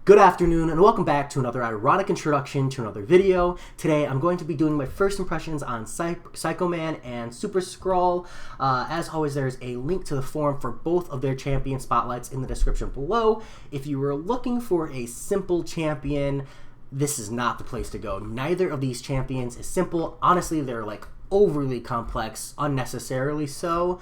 Good afternoon and welcome back to another ironic introduction to another video. Today I'm going to be doing my first impressions on Psycho Man and Super-Skrull. As always, there's a link to the forum for both of their champion spotlights in the description below. If you were looking for a simple champion, this is not the place to go. Neither of these champions is simple. Honestly, they're like overly complex, unnecessarily so.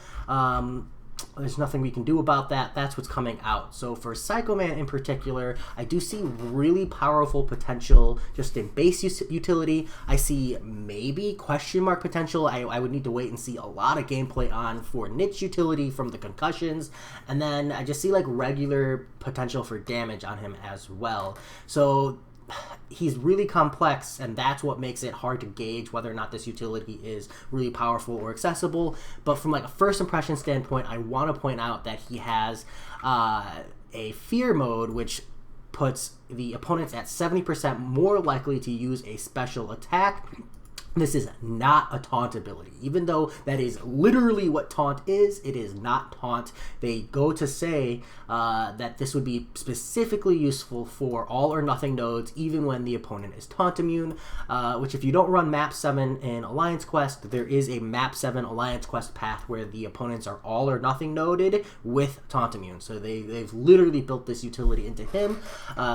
There's nothing we can do about that. That's what's coming out. So for Psycho Man in particular, I do see really powerful potential just in base utility. I see maybe question mark potential. I would need to wait and see a lot of gameplay on for niche utility from the concussions. And then I just see like regular potential for damage on him as well. So he's really complex, and that's what makes it hard to gauge whether or not this utility is really powerful or accessible. But from like a first impression standpoint, I want to point out that he has a fear mode, which puts the opponents at 70% more likely to use a special attack. This is not a taunt ability. Even though that is literally what taunt is, it is not taunt. They go to say that this would be specifically useful for all or nothing nodes, even when the opponent is taunt immune, which if you don't run map 7 in Alliance Quest, there is a map 7 Alliance Quest path where the opponents are all or nothing noded with taunt immune. So they've literally built this utility into him.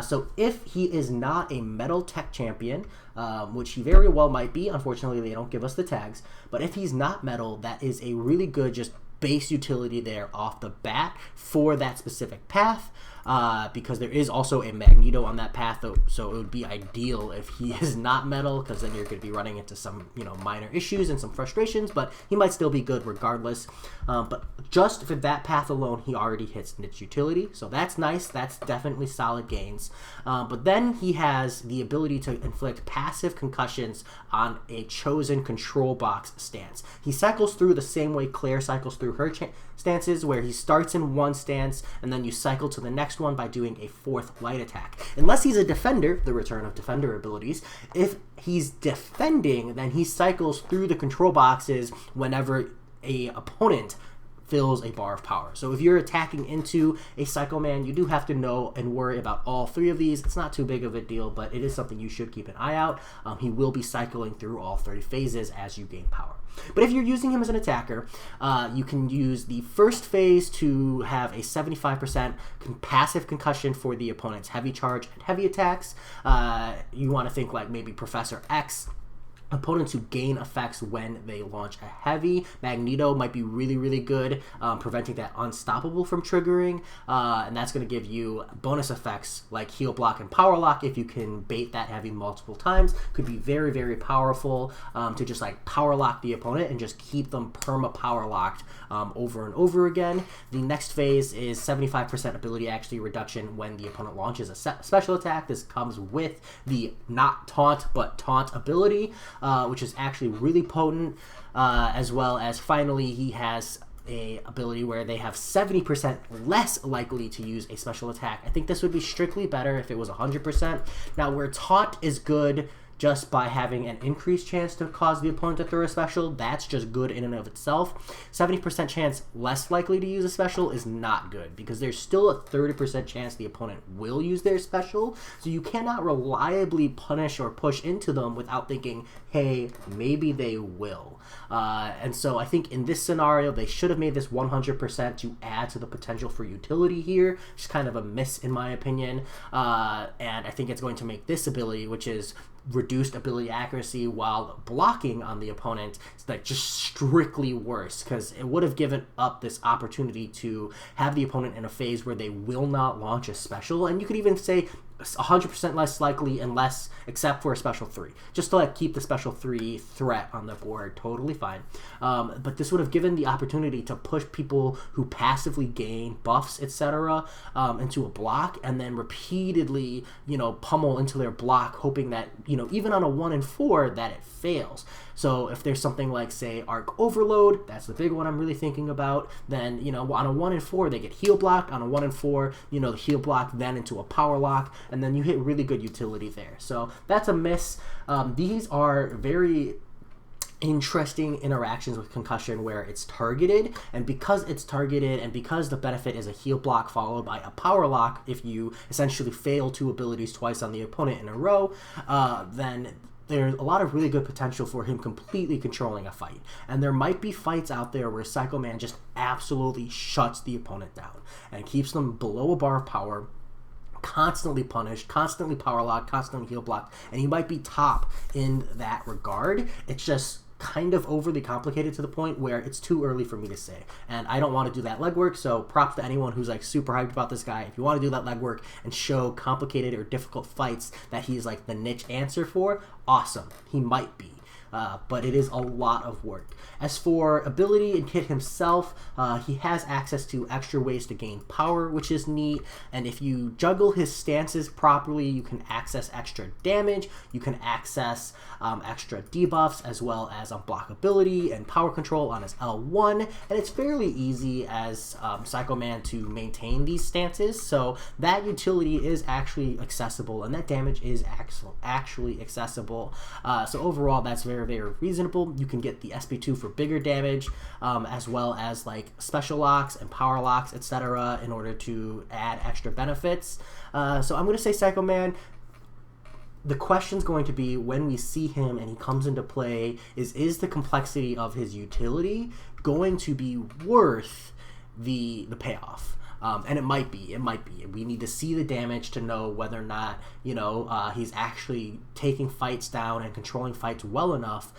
So if he is not a metal tech champion, which he very well might be. Unfortunately, they don't give us the tags. But if he's not metal, that is a really good just base utility there off the bat for that specific path. Because there is also a Magneto on that path, so it would be ideal if he is not metal, because then you're going to be running into some minor issues and some frustrations, but he might still be good regardless. But just for that path alone, he already hits niche utility, so that's nice. That's definitely solid gains. But then he has the ability to inflict passive concussions on a chosen control box stance. He cycles through the same way Claire cycles through her stances, where he starts in one stance and then you cycle to the next one by doing a fourth light attack. Unless he's a defender, the return of defender abilities, if he's defending, then he cycles through the control boxes whenever a opponent fills a bar of power. So if you're attacking into a Psycho Man, you do have to know and worry about all three of these. It's not too big of a deal, but it is something you should keep an eye out. He will be cycling through all 30 phases as you gain power. But if you're using him as an attacker, you can use the first phase to have a 75% passive concussion for the opponent's heavy charge and heavy attacks. You want to think like maybe Professor X. Opponents who gain effects when they launch a heavy. Magneto might be really, really good, preventing that unstoppable from triggering, and that's going to give you bonus effects like heal block and power lock if you can bait that heavy multiple times. Could be very, very powerful to just like power lock the opponent and just keep them perma power locked over and over again. The next phase is 75% ability actually reduction when the opponent launches a special attack. This comes with the not taunt but taunt ability, which is actually really potent, as well as finally he has a ability where they have 70% less likely to use a special attack. I think this would be strictly better if it was 100%. Now, where taunt is good just by having an increased chance to cause the opponent to throw a special, that's just good in and of itself. 70% chance less likely to use a special is not good, because there's still a 30% chance the opponent will use their special, so you cannot reliably punish or push into them without thinking, hey, maybe they will. And so I think in this scenario, they should have made this 100% to add to the potential for utility here. Just kind of a miss in my opinion. And I think it's going to make this ability, which is reduced ability accuracy while blocking on the opponent, it's like just strictly worse, because it would have given up this opportunity to have the opponent in a phase where they will not launch a special, and you could even say 100% less likely unless except for a special 3, just to like keep the special 3 threat on the board. Totally fine. But this would have given the opportunity to push people who passively gain buffs, etc., into a block, and then repeatedly pummel into their block, hoping that even on a 1 in 4 that it fails. So if there's something like, say, Arc Overload, that's the big one I'm really thinking about, then on a 1 in 4 they get heal blocked. On a 1 in 4, the heal block then into a power lock, and then you hit really good utility there. So that's a miss. These are very interesting interactions with concussion where it's targeted, and because it's targeted and because the benefit is a heal block followed by a power lock, if you essentially fail 2 abilities twice on the opponent in a row, then there's a lot of really good potential for him completely controlling a fight. And there might be fights out there where Psycho Man just absolutely shuts the opponent down and keeps them below a bar of power, constantly punished, constantly power locked, constantly heal blocked, and he might be top in that regard. It's just kind of overly complicated to the point where it's too early for me to say, and I don't want to do that legwork. So props to anyone who's like super hyped about this guy. If you want to do that legwork and show complicated or difficult fights that he's like the niche answer for, awesome, he might be. But it is a lot of work. As for ability and kit himself, he has access to extra ways to gain power, which is neat. And if you juggle his stances properly, you can access extra damage, you can access extra debuffs, as well as unblockability and power control on his L1. And it's fairly easy as Psycho Man to maintain these stances, so that utility is actually accessible, and that damage is actually accessible. So overall, that's very reasonable. You can get the SP2 for bigger damage, as well as like special locks and power locks, etc., in order to add extra benefits. So I'm going to say Psycho Man. The question's going to be, when we see him and he comes into play, is the complexity of his utility going to be worth the payoff? And it might be. We need to see the damage to know whether or not, he's actually taking fights down and controlling fights well enough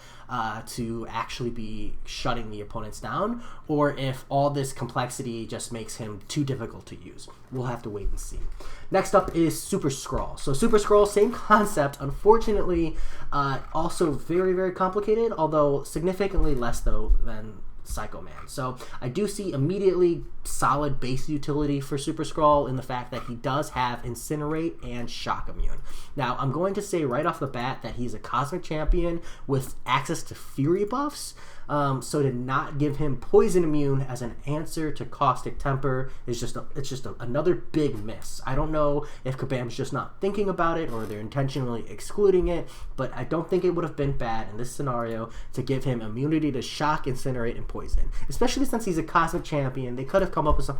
to actually be shutting the opponents down, or if all this complexity just makes him too difficult to use. We'll have to wait and see. Next up is Super-Skrull. So Super-Skrull, same concept, unfortunately, also very complicated, although significantly less though than Psycho Man. So I do see immediately solid base utility for Super-Skrull in the fact that he does have Incinerate and Shock Immune. Now, I'm going to say right off the bat that he's a Cosmic Champion with access to Fury buffs, so to not give him Poison Immune as an answer to Caustic Temper is just another big miss. I don't know if Kabam's just not thinking about it or they're intentionally excluding it, but I don't think it would have been bad in this scenario to give him immunity to Shock, Incinerate, and Poison. Especially since he's a Cosmic Champion, they could have come up with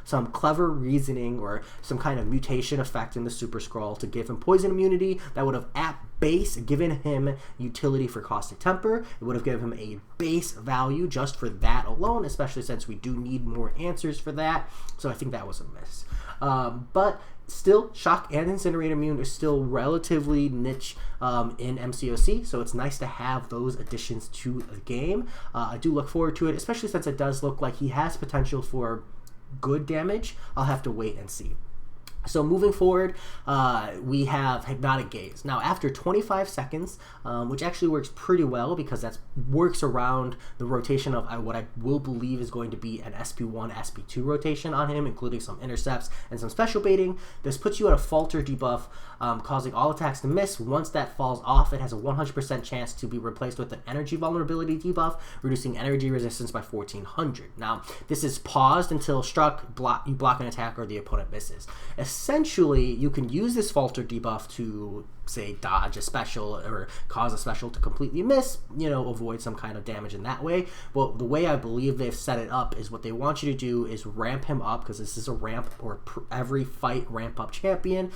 some clever reasoning or some kind of mutation effect in the Super-Skrull to give him Poison immunity that would have at base given him utility for Caustic Temper. It would have given him a base value just for that alone, especially since we do need more answers for that. So I think that was a miss. But still, Shock and Incinerate Immune are still relatively niche in MCOC, so it's nice to have those additions to the game. I do look forward to it, especially since it does look like he has potential for good damage. I'll have to wait and see. So moving forward, we have Hypnotic Gaze. Now, after 25 seconds, which actually works pretty well because that works around the rotation of what I will believe is going to be an SP1, SP2 rotation on him, including some intercepts and some special baiting. This puts you at a Falter debuff, causing all attacks to miss. Once that falls off, it has a 100% chance to be replaced with an Energy Vulnerability debuff, reducing energy resistance by 1400. Now, this is paused until struck, you block an attack, or the opponent misses. Essentially, you can use this Falter debuff to, say, dodge a special or cause a special to completely miss, avoid some kind of damage in that way. Well, the way I believe they've set it up is what they want you to do is ramp him up, because this is a ramp or every fight ramp up champion,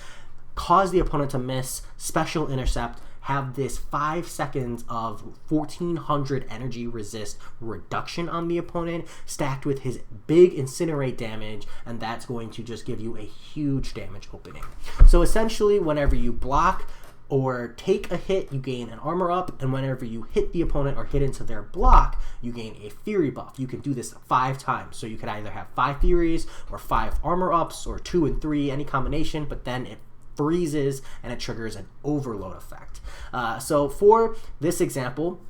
cause the opponent to miss, special intercept, have this 5 seconds of 1400 energy resist reduction on the opponent, stacked with his big Incinerate damage, and that's going to just give you a huge damage opening. So essentially, whenever you block or take a hit, you gain an armor up, and whenever you hit the opponent or hit into their block, you gain a Fury buff. You can do this 5 times, so you could either have 5 Furies or 5 armor ups or 2 and 3, any combination, but then it freezes and it triggers an overload effect. So for this example,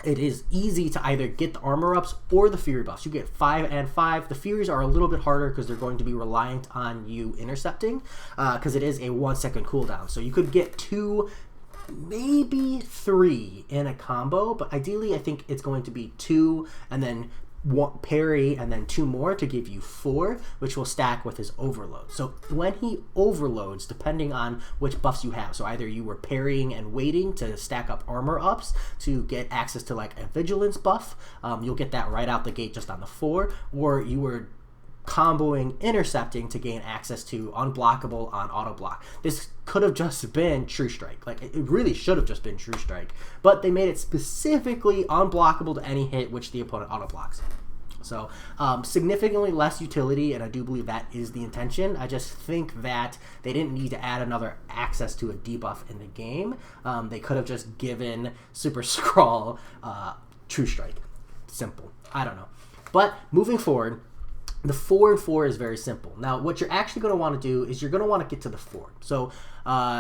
it is easy to either get the armor ups or the Fury buffs. You get 5 and 5. The Furies are a little bit harder because they're going to be reliant on you intercepting, because it is a 1 second cooldown. So you could get 2, maybe 3 in a combo, but ideally I think it's going to be 2 and then parry and then 2 more to give you 4, which will stack with his overload. So when he overloads, depending on which buffs you have, so either you were parrying and waiting to stack up armor ups to get access to like a vigilance buff, you'll get that right out the gate just on the 4, or you were comboing intercepting to gain access to unblockable on auto block. This could have just been True Strike. Like, it really should have just been True Strike, but they made it specifically unblockable to any hit which the opponent auto blocks. So significantly less utility, and I do believe that is the intention. I just think that they didn't need to add another access to a debuff in the game. They could have just given Super-Skrull True Strike. Simple. I don't know. But moving forward, the 4 and 4 is very simple. Now, what you're actually going to want to do is you're going to want to get to the 4. So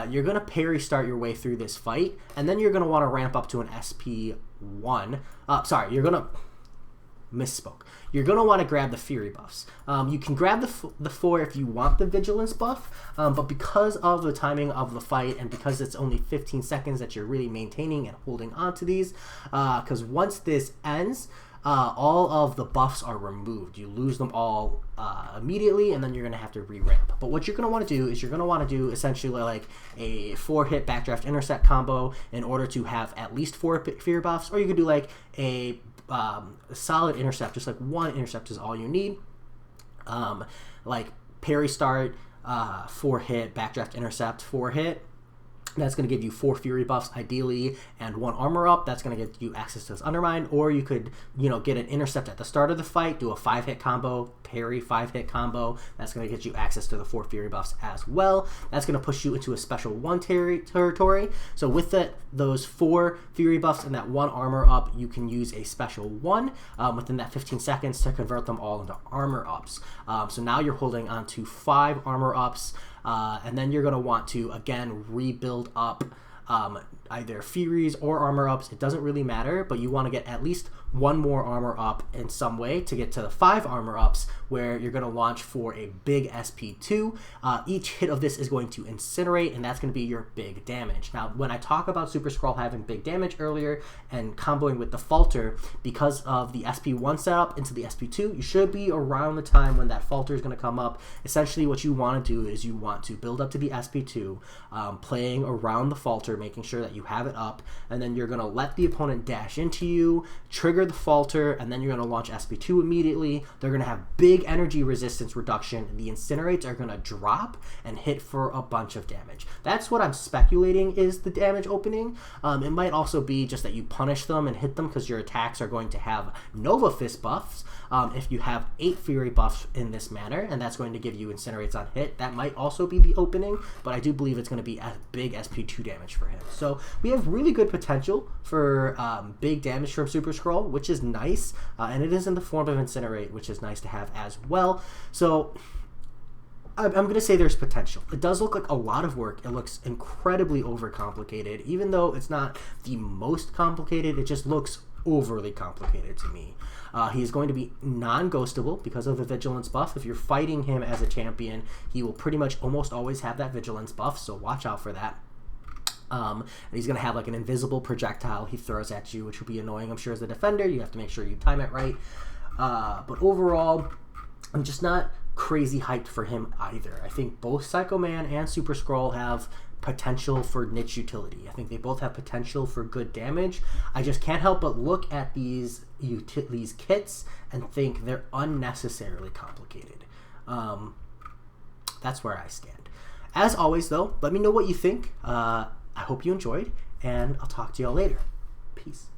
you're going to parry start your way through this fight, and then you're going to want to ramp up to an SP1. You're going to... Misspoke. You're going to want to grab the Fury buffs. You can grab the 4 if you want the Vigilance buff, but because of the timing of the fight and because it's only 15 seconds that you're really maintaining and holding on to these, because once this ends, all of the buffs are removed. You lose them all immediately, and then you're going to have to re-ramp. But what you're going to want to do is you're going to want to do essentially like a 4-hit backdraft intercept combo in order to have at least 4 fear buffs, or you could do like a solid intercept, just like 1 intercept is all you need. Like parry start, 4-hit backdraft intercept, 4-hit. That's going to give you 4 Fury buffs, ideally, and 1 armor up. That's going to get you access to this Undermine. Or you could, get an intercept at the start of the fight, do a 5-hit combo, parry 5-hit combo. That's going to get you access to the 4 Fury buffs as well. That's going to push you into a special 1 territory. So with those 4 Fury buffs and that 1 armor up, you can use a special 1 within that 15 seconds to convert them all into armor ups. So now you're holding on to 5 armor ups. And then you're going to want to, again, rebuild up either Furies or armor ups. It doesn't really matter, but you want to get at least 1 more armor up in some way to get to the 5 armor ups, where you're going to launch for a big SP2. Each hit of this is going to incinerate, and that's going to be your big damage. Now, when I talk about Super-Skrull having big damage earlier and comboing with the Falter, because of the SP1 setup into the SP2, you should be around the time when that Falter is going to come up. Essentially, what you want to do is you want to build up to the SP2, playing around the Falter, making sure that you have it up, and then you're going to let the opponent dash into you, trigger the Falter, and then you're going to launch SP2 immediately. They're going to have big energy resistance reduction. The Incinerates are going to drop and hit for a bunch of damage. That's what I'm speculating is the damage opening. It might also be just that you punish them and hit them because your attacks are going to have Nova Fist buffs. If you have 8 Fury buffs in this manner, and that's going to give you Incinerates on hit, that might also be the opening, but I do believe it's going to be a big SP2 damage for him. So we have really good potential for big damage from Super-Skrull, which is nice, and it is in the form of Incinerate, which is nice to have as well. So I'm going to say there's potential. It does look like a lot of work. It looks incredibly overcomplicated. Even though it's not the most complicated, it just looks overly complicated to me. He's going to be non-ghostable because of the Vigilance buff. If you're fighting him as a champion, he will pretty much almost always have that Vigilance buff, so watch out for that. And he's going to have like an invisible projectile he throws at you, which will be annoying, I'm sure, as a defender. You have to make sure you time it right. But overall, I'm just not crazy hyped for him either. I think both Psycho Man and Super-Skrull have potential for niche utility. I think they both have potential for good damage. I just can't help but look at these kits and think they're unnecessarily complicated. That's where I stand. As always, though, let me know what you think. I hope you enjoyed, and I'll talk to y'all later. Peace.